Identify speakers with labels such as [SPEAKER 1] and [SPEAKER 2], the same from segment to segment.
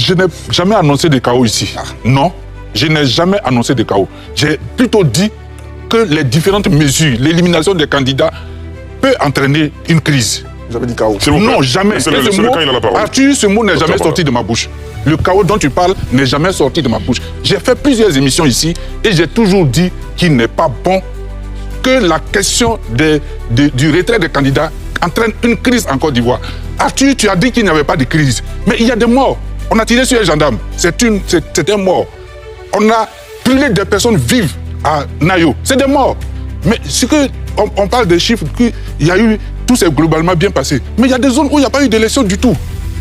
[SPEAKER 1] je n'ai jamais annoncé de chaos ici. Non, je n'ai jamais annoncé de chaos. J'ai plutôt dit que les différentes mesures, l'élimination des candidats peut entraîner une crise.
[SPEAKER 2] Vous avez dit chaos.
[SPEAKER 1] Non, jamais. Arthur, ce mot n'est jamais sorti de ma bouche. Le chaos dont tu parles n'est jamais sorti de ma bouche. J'ai fait plusieurs émissions ici et j'ai toujours dit qu'il n'est pas bon que la question du retrait des candidats entraîne une crise en Côte d'Ivoire. Arthur, tu as dit qu'il n'y avait pas de crise. Mais il y a des morts. On a tiré sur les gendarmes. C'est un mort. On a brûlé des personnes vives à Nayo. C'est des morts. Mais ce que on parle des chiffres, il y a eu, tout s'est globalement bien passé. Mais il y a des zones où il n'y a pas eu d'élection du tout.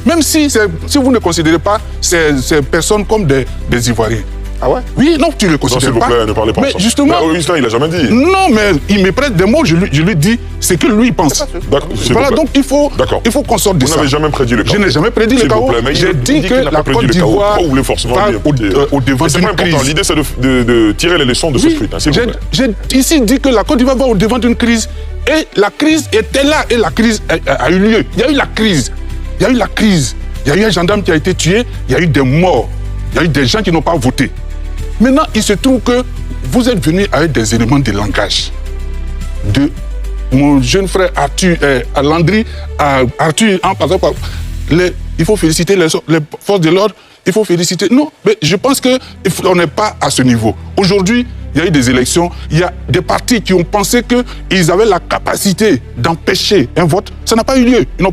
[SPEAKER 1] Même si vous ne considérez pas ces personnes comme des Ivoiriens.
[SPEAKER 2] Ah ouais?
[SPEAKER 1] Oui, non, tu ne le considères pas.
[SPEAKER 2] S'il vous plaît, ne parlez pas
[SPEAKER 1] mais
[SPEAKER 2] de ça.
[SPEAKER 1] Justement,
[SPEAKER 2] mais Augustin, il n'a jamais dit.
[SPEAKER 1] Non, mais il me prête des mots, je lui dis ce que lui pense.
[SPEAKER 2] D'accord.
[SPEAKER 1] Voilà, donc il faut qu'on sorte de ça.
[SPEAKER 2] Vous n'avez jamais prédit le chaos.
[SPEAKER 1] Je n'ai jamais prédit le chaos. J'ai dit que la Côte d'Ivoire va au devant d'une crise.
[SPEAKER 2] L'idée, c'est de tirer les leçons de ce scrutin.
[SPEAKER 1] J'ai ici dit que la Côte d'Ivoire va au devant d'une crise. Et la crise était là, et la crise a eu lieu. Il y a eu la crise. Il y a eu la crise. Il y a eu un gendarme qui a été tué. Il y a eu des morts. Il y a eu des gens qui n'ont pas voté. Maintenant, il se trouve que vous êtes venu avec des éléments de langage de mon jeune frère Arthur, à Landry, Arthur, en passant par il faut féliciter les forces de l'ordre, il faut féliciter. Non, mais je pense qu'on n'est pas à ce niveau. Aujourd'hui, il y a eu des élections, il y a des partis qui ont pensé qu'ils avaient la capacité d'empêcher un vote. Ça n'a pas eu lieu. Ils n'ont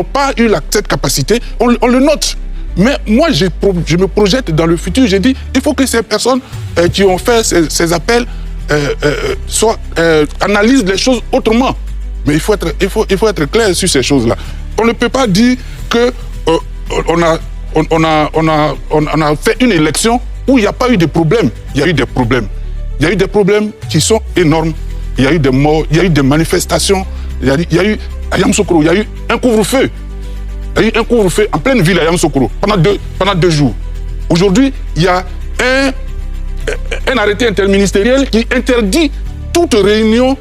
[SPEAKER 1] pas eu cette capacité. On le note. Mais moi, je me projette dans le futur. J'ai dit, il faut que ces personnes qui ont fait ces appels analysent les choses autrement. Mais il faut être clair sur ces choses-là. On ne peut pas dire qu'on a fait une élection où il n'y a pas eu de problème. Il y a eu des problèmes. Il y a eu des problèmes qui sont énormes. Il y a eu des morts, il y a eu des manifestations. Il y a eu à Yamoussoukro, il y a eu un couvre-feu. Il y a eu un couvre-feu en pleine ville à Yamoussoukro pendant 2 jours. Aujourd'hui, il y a un arrêté interministériel qui interdit toute réunion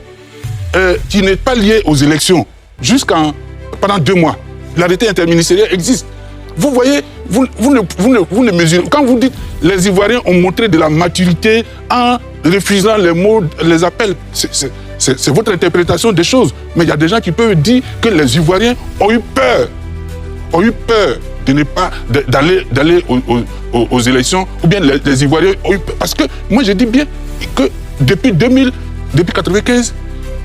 [SPEAKER 1] qui n'est pas liée aux élections pendant 2 mois. L'arrêté interministériel existe. Vous voyez, vous ne mesurez. Quand vous dites les Ivoiriens ont montré de la maturité en refusant les mots, les appels, c'est votre interprétation des choses. Mais il y a des gens qui peuvent dire que les Ivoiriens ont eu peur de ne pas d'aller aux élections, ou bien les Ivoiriens ont eu peur. Parce que moi je dis bien que depuis 1995,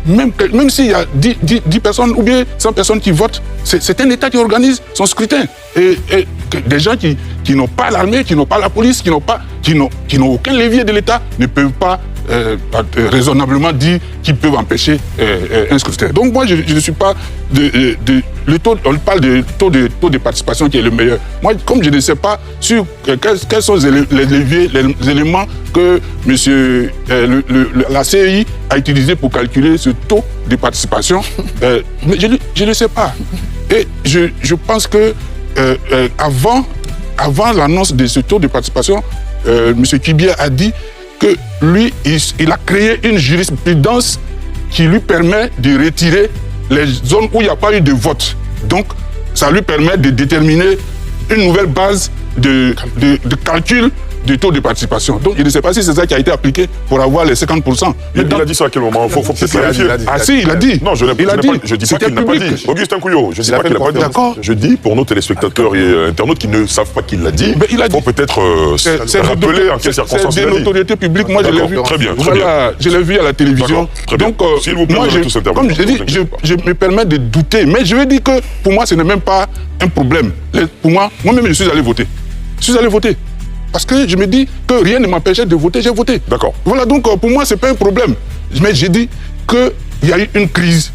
[SPEAKER 1] même s'il y a 10 personnes ou bien 100 personnes qui votent, c'est un État qui organise son scrutin. Et des gens qui n'ont pas l'armée, qui n'ont pas la police, qui n'ont aucun levier de l'État, ne peuvent pas raisonnablement dire qu'ils peuvent empêcher un scrutin. Donc moi, je ne suis pas le taux, on parle de taux de participation qui est le meilleur. Moi, comme je ne sais pas sur quels sont les leviers, les éléments que la CEI a utilisé pour calculer ce taux de participation, mais je ne sais pas. Et je pense que avant l'annonce de ce taux de participation, M. Kibia a dit que lui, il a créé une jurisprudence qui lui permet de retirer les zones où il n'y a pas eu de vote. Donc, ça lui permet de déterminer une nouvelle base de calcul du taux de participation. Donc, je ne sais pas si c'est ça qui a été appliqué pour avoir les 50%.
[SPEAKER 2] Il a dit ça à quel moment? Il faut peut-être clarifier.
[SPEAKER 1] Ah si, il a dit.
[SPEAKER 2] Non, je ne dis pas qu'il n'a pas dit. Augustin Couillot, je ne dis pas qu'il n'a pas dit.
[SPEAKER 1] D'accord.
[SPEAKER 2] Je dis pour nos téléspectateurs et internautes qui ne savent pas qu'il l'a dit, il faut peut-être rappeler en quelles circonstances il
[SPEAKER 1] c'est
[SPEAKER 2] l'a
[SPEAKER 1] de
[SPEAKER 2] dit.
[SPEAKER 1] notoriété publique, moi je l'ai vu.
[SPEAKER 2] Très bien.
[SPEAKER 1] Voilà, je l'ai vu à la télévision.
[SPEAKER 2] Donc, s'il vous plaît,
[SPEAKER 1] moi, comme je dis, je me permets de douter. Mais je veux dire que pour moi, ce n'est même pas un problème. Pour moi-même, je suis allé voter. Parce que je me dis que rien ne m'empêchait de voter, j'ai voté.
[SPEAKER 2] D'accord.
[SPEAKER 1] Voilà, donc pour moi, ce n'est pas un problème. Mais j'ai dit qu'il y a eu une crise.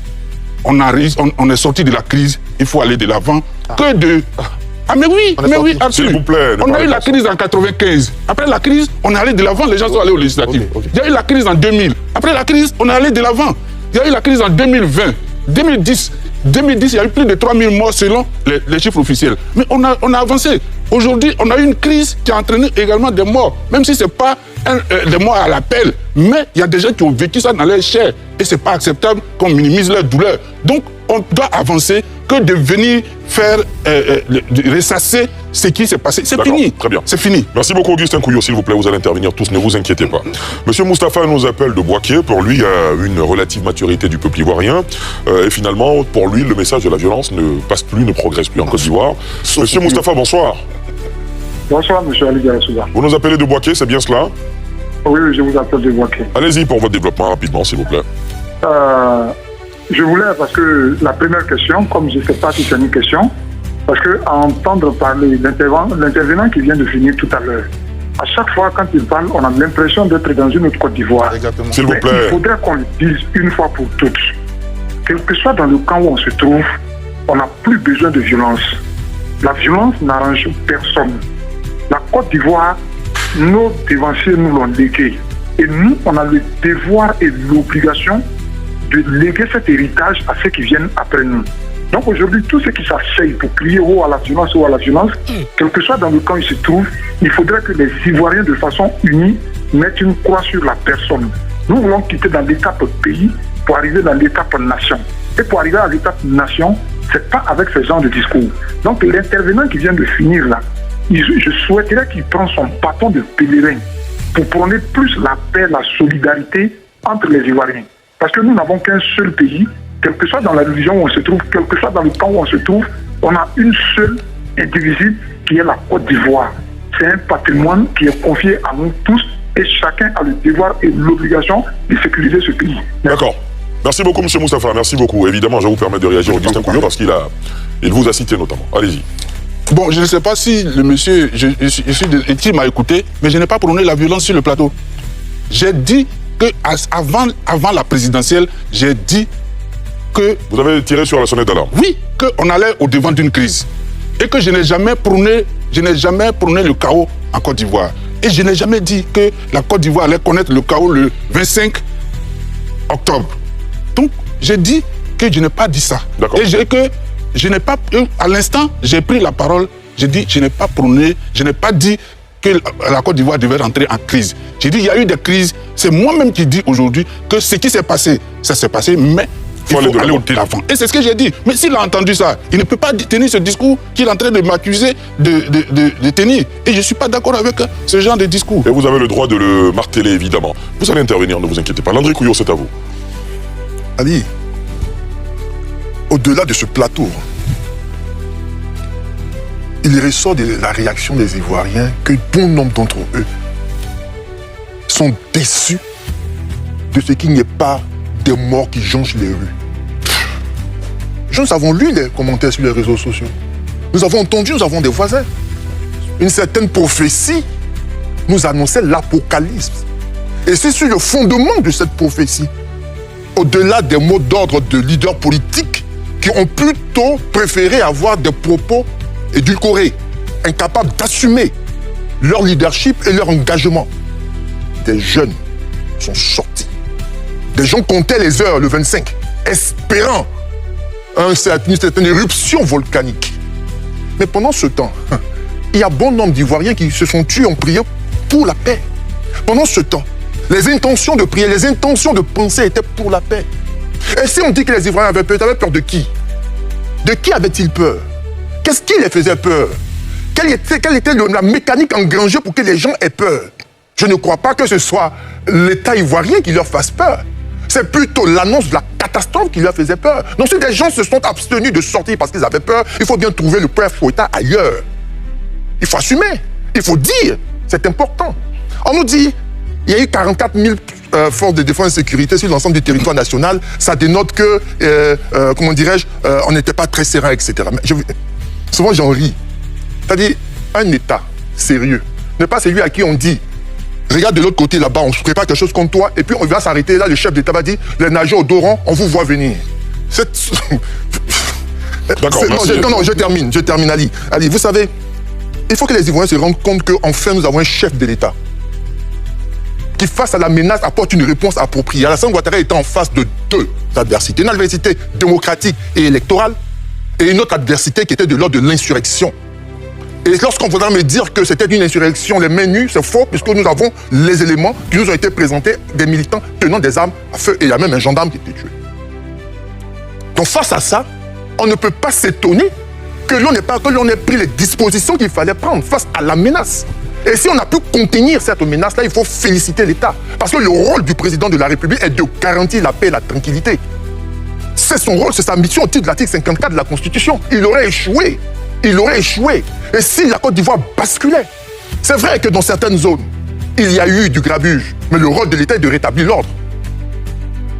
[SPEAKER 1] On est sorti de la crise, il faut aller de l'avant. Ah mais oui, absolument.
[SPEAKER 2] S'il vous plaît.
[SPEAKER 1] On a eu la crise en 95. Après la crise, on est allé de l'avant, les gens sont allés aux législatives. Il y a eu la crise en 2000. Après la crise, on est allé de l'avant. Il y a eu la crise en 2020, 2010. 2010, il y a eu plus de 3000 morts selon les chiffres officiels. Mais on a avancé. Aujourd'hui, on a eu une crise qui a entraîné également des morts, même si ce n'est pas des morts à l'appel. Mais il y a des gens qui ont vécu ça dans leur chair. Et ce n'est pas acceptable qu'on minimise leur douleur. Donc, on doit avancer que de venir faire ressasser ce qui s'est passé. C'est fini.
[SPEAKER 2] Très bien.
[SPEAKER 1] C'est fini.
[SPEAKER 2] Merci beaucoup, Augustin Couillot. S'il vous plaît, vous allez intervenir tous, ne vous inquiétez pas. Monsieur Moustapha nous appelle de Boaké. Pour lui, il y a une relative maturité du peuple ivoirien. Et finalement, pour lui, le message de la violence ne passe plus, ne progresse plus en Côte d'Ivoire. Monsieur Moustapha, bonsoir.
[SPEAKER 3] Bonsoir, monsieur Ali Garasouba.
[SPEAKER 2] Vous nous appelez de Boaké, c'est bien cela?
[SPEAKER 3] Oui, je vous appelle de Boaké.
[SPEAKER 2] Allez-y pour votre développement rapidement, s'il vous plaît.
[SPEAKER 3] Je voulais, parce que la première question, comme je ne sais pas si c'est une question, parce qu'à entendre parler l'intervenant qui vient de finir tout à l'heure, à chaque fois quand il parle, on a l'impression d'être dans une autre Côte d'Ivoire.
[SPEAKER 2] S'il vous plaît.
[SPEAKER 3] Il faudrait qu'on le dise une fois pour toutes. Quel que soit dans le camp où on se trouve, on n'a plus besoin de violence. La violence n'arrange personne. La Côte d'Ivoire, nos dévanciers nous l'ont légué. Et nous, on a le devoir et l'obligation de léguer cet héritage à ceux qui viennent après nous. Donc aujourd'hui, tous ceux qui s'asseyent pour crier haut à la violence ou à la violence, quel que soit dans le camp où ils se trouvent, il faudrait que les Ivoiriens, de façon unie, mettent une croix sur la personne. Nous voulons quitter dans l'étape pays pour arriver dans l'étape nation. Et pour arriver à l'étape nation, c'est pas avec ce genre de discours. Donc l'intervenant qui vient de finir là, je souhaiterais qu'il prenne son bâton de pèlerin pour prôner plus la paix, la solidarité entre les Ivoiriens. Parce que nous n'avons qu'un seul pays, quel que soit dans la religion où on se trouve, quel que soit dans le camp où on se trouve, on a une seule indivisible qui est la Côte d'Ivoire. C'est un patrimoine qui est confié à nous tous et chacun a le devoir et l'obligation de sécuriser ce pays.
[SPEAKER 2] D'accord. Merci beaucoup, M. Moustapha. Merci beaucoup. Évidemment, je vais vous permettre de réagir, Augustin Couillot, parce qu'il vous a cité notamment. Allez-y.
[SPEAKER 1] Bon, je ne sais pas si le monsieur, il m'a écouté, mais je n'ai pas prôné la violence sur le plateau. J'ai dit que avant la présidentielle, j'ai dit que...
[SPEAKER 2] Vous avez tiré sur la sonnette d'alarme?
[SPEAKER 1] Oui, qu'on allait au-devant d'une crise. Et que je n'ai jamais prôné le chaos en Côte d'Ivoire. Et je n'ai jamais dit que la Côte d'Ivoire allait connaître le chaos le 25 octobre. Donc, j'ai dit que je n'ai pas dit ça.
[SPEAKER 2] D'accord.
[SPEAKER 1] Et que je n'ai pas... À l'instant, j'ai pris la parole, j'ai dit, je n'ai pas prôné, je n'ai pas dit que la Côte d'Ivoire devait rentrer en crise. J'ai dit, il y a eu des crises. C'est moi-même qui dis aujourd'hui que ce qui s'est passé, ça s'est passé, mais il faut aller au-delà de l'avant. Et c'est ce que j'ai dit. Mais s'il a entendu ça, il ne peut pas tenir ce discours qu'il est en train de m'accuser de tenir. Et je ne suis pas d'accord avec ce genre de discours.
[SPEAKER 2] Et vous avez le droit de le marteler, évidemment. Vous allez intervenir, ne vous inquiétez pas. Landry Couillot, c'est à vous.
[SPEAKER 4] Ali, au-delà de ce plateau, il ressort de la réaction des Ivoiriens que bon nombre d'entre eux sont déçus de ce qu'il n'y ait pas des morts qui jonchent les rues. Nous avons lu les commentaires sur les réseaux sociaux. Nous avons entendu, nous avons des voisins. Une certaine prophétie nous annonçait l'apocalypse. Et c'est sur le fondement de cette prophétie, au-delà des mots d'ordre de leaders politiques qui ont plutôt préféré avoir des propos édulcorés, incapables d'assumer leur leadership et leur engagement. Des jeunes sont sortis. Des gens comptaient les heures le 25, espérant une certaine éruption volcanique. Mais pendant ce temps, il y a bon nombre d'Ivoiriens qui se sont tués en priant pour la paix. Pendant ce temps, les intentions de prier, les intentions de penser étaient pour la paix. Et si on dit que les Ivoiriens avaient peur de qui? De qui avaient-ils peur? Qu'est-ce qui les faisait peur? Quelle était la mécanique engrangée pour que les gens aient peur? Je ne crois pas que ce soit l'État ivoirien qui leur fasse peur. C'est plutôt l'annonce de la catastrophe qui leur faisait peur. Donc si des gens se sont abstenus de sortir parce qu'ils avaient peur, il faut bien trouver le point fouetard ailleurs. Il faut assumer, il faut dire, c'est important. On nous dit, il y a eu 44 000 forces de défense et de sécurité sur l'ensemble du territoire national. Ça dénote que, comment dirais-je, on n'était pas très serein, etc. Mais souvent j'en ris. C'est-à-dire, un État sérieux n'est pas celui à qui on dit, regarde de l'autre côté là-bas, on se prépare quelque chose contre toi, et puis on va s'arrêter là, le chef d'État va dire, les nageurs au Doran, on vous voit venir.
[SPEAKER 2] D'accord,
[SPEAKER 4] non, je termine, Ali. Ali, vous savez, il faut que les Ivoiriens se rendent compte qu'enfin nous avons un chef de l'État qui, face à la menace, apporte une réponse appropriée. Alassane Ouattara était en face de deux adversités. Une adversité démocratique et électorale, et une autre adversité qui était de l'ordre de l'insurrection. Et lorsqu'on voudra me dire que c'était une insurrection les mains nues, c'est faux, puisque nous avons les éléments qui nous ont été présentés, des militants tenant des armes à feu, et il y a même un gendarme qui était tué. Donc face à ça, on ne peut pas s'étonner que l'on ait pris les dispositions qu'il fallait prendre face à la menace. Et si on a pu contenir cette menace-là, il faut féliciter l'État. Parce que le rôle du président de la République est de garantir la paix et la tranquillité. C'est son rôle, c'est sa mission au titre de l'article 54 de la Constitution. Il aurait échoué. Il aurait échoué. Et si la Côte d'Ivoire basculait, c'est vrai que dans certaines zones, il y a eu du grabuge. Mais le rôle de l'État est de rétablir l'ordre.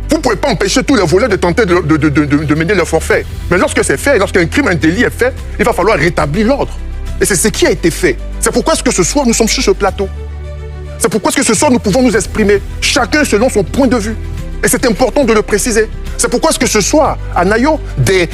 [SPEAKER 4] Vous ne pouvez pas empêcher tous les voleurs de tenter de mener leur forfait. Mais lorsque c'est fait, lorsqu'un crime, un délit est fait, il va falloir rétablir l'ordre. Et c'est ce qui a été fait. C'est pourquoi est-ce que ce soir, nous sommes sur ce plateau. C'est pourquoi est-ce que ce soir, nous pouvons nous exprimer, chacun selon son point de vue. Et c'est important de le préciser. C'est pourquoi est-ce que ce soir, à Nayo, des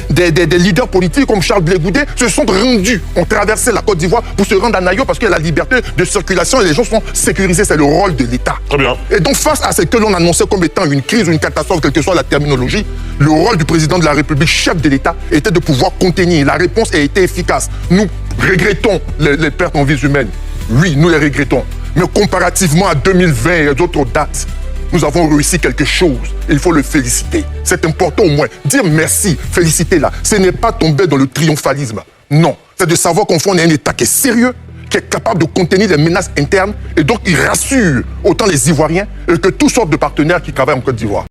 [SPEAKER 4] leaders politiques comme Charles Blé Goudé se sont rendus, ont traversé la Côte d'Ivoire pour se rendre à Nayo parce qu'il y a la liberté de circulation et les gens sont sécurisés. C'est le rôle de l'État.
[SPEAKER 2] Très bien.
[SPEAKER 4] Et donc, face à ce que l'on annonçait comme étant une crise ou une catastrophe, quelle que soit la terminologie, le rôle du président de la République, chef de l'État, était de pouvoir contenir. La réponse a été efficace. Nous regrettons les pertes en vies humaines. Oui, nous les regrettons. Mais comparativement à 2020 et d'autres dates, nous avons réussi quelque chose. Il faut le féliciter. C'est important au moins. Dire merci, féliciter-la. Ce n'est pas tomber dans le triomphalisme. Non. C'est de savoir qu'on est un État qui est sérieux, qui est capable de contenir les menaces internes et donc il rassure autant les Ivoiriens que toutes sortes de partenaires qui travaillent en Côte d'Ivoire.